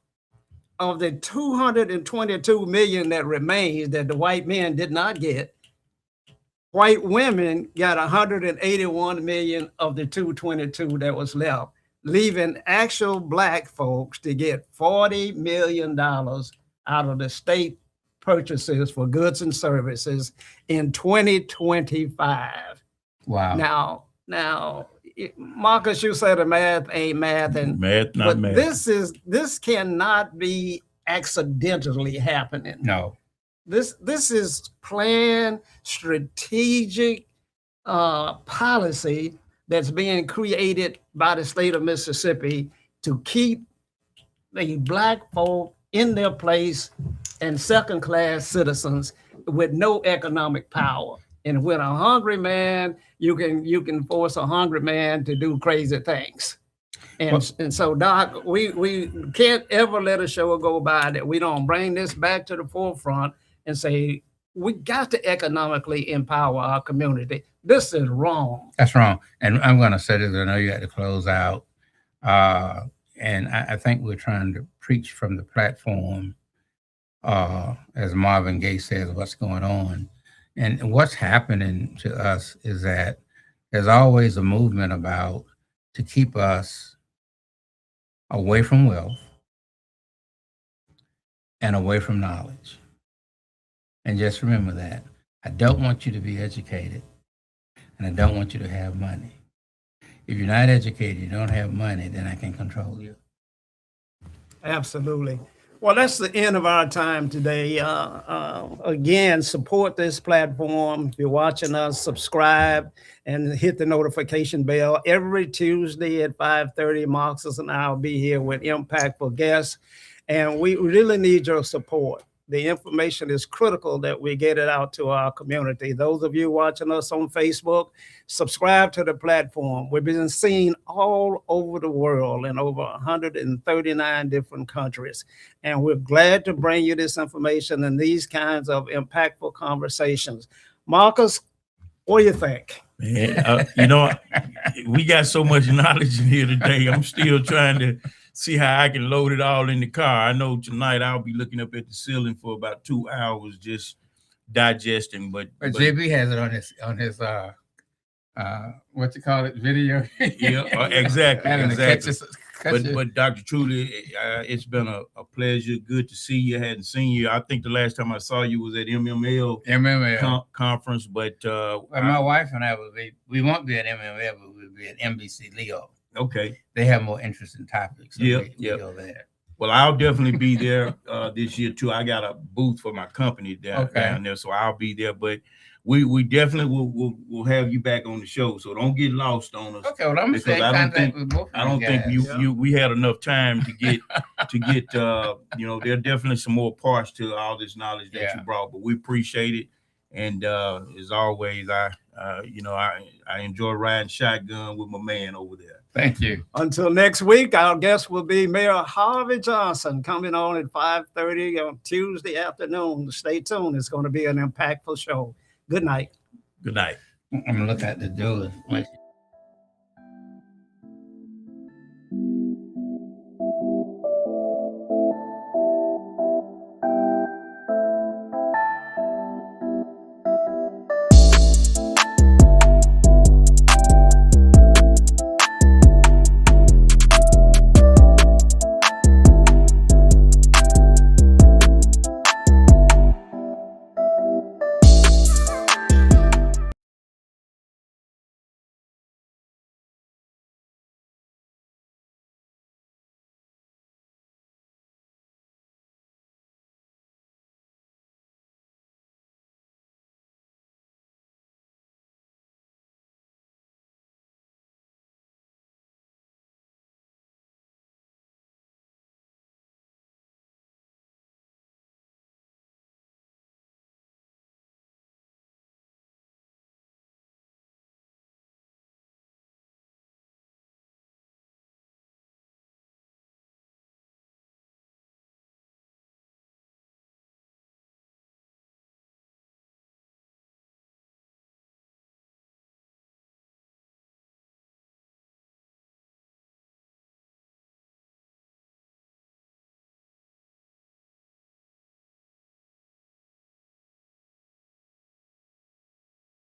Of the 222 million that remains that the white men did not get, white women got 181 million of the 222 that was left, leaving actual black folks to get $40 million out of the state purchases for goods and services in 2025. Wow. Now, Marcus, you said the math ain't math, and math not math. This cannot be accidentally happening. No. This is planned, strategic policy that's being created by the state of Mississippi to keep the black folk in their place and second-class citizens with no economic power. And when a hungry man, you can force a hungry man to do crazy things. And so, Doc, we can't ever let a show go by that we don't bring this back to the forefront and say, we got to economically empower our community. This is wrong. That's wrong. And I'm going to say this, I know you got to close out. And I think we're trying to preach from the platform, as Marvin Gaye says, what's going on. And what's happening to us is that there's always a movement about to keep us away from wealth and away from knowledge. And just remember that. I don't want you to be educated, and I don't want you to have money. If you're not educated, you don't have money, then I can control you. Absolutely. Well, that's the end of our time today. Again, support this platform. If you're watching us, subscribe and hit the notification bell. Every Tuesday at 5:30, Marcus and I will be here with impactful guests, and we really need your support. The information is critical that we get it out to our community. Those of you watching us on Facebook, subscribe to the platform. We've been seen all over the world in over 139 different countries. And we're glad to bring you this information and these kinds of impactful conversations. Marcus, what do you think? Man, we got so much knowledge in here today. I'm still trying to see how I can load it all in the car. I know tonight I'll be looking up at the ceiling for about 2 hours just digesting. But JB has it on his what you call it, video. Yeah, exactly. Having to catch us But Dr. Truly, it's been a pleasure. Good to see you. I hadn't seen you. I think the last time I saw you was at MMA. Conference. But well, my wife and I we won't be at MMA, but we'll be at NBC Leo. Okay. They have more interesting topics. So yeah. We go there. Well, I'll definitely be there this year too. I got a booth for my company down there, so I'll be there. But we definitely will have you back on the show. So don't get lost on us. Okay, well, I'm saying I don't think we had enough time to get there are definitely some more parts to all this knowledge that you brought, but we appreciate it. And as always, I enjoy riding shotgun with my man over there. Thank you. Until next week, our guest will be Mayor Harvey Johnson, coming on at 5:30 on Tuesday afternoon. Stay tuned. It's going to be an impactful show. Good night. Good night. I'm going to look at the door.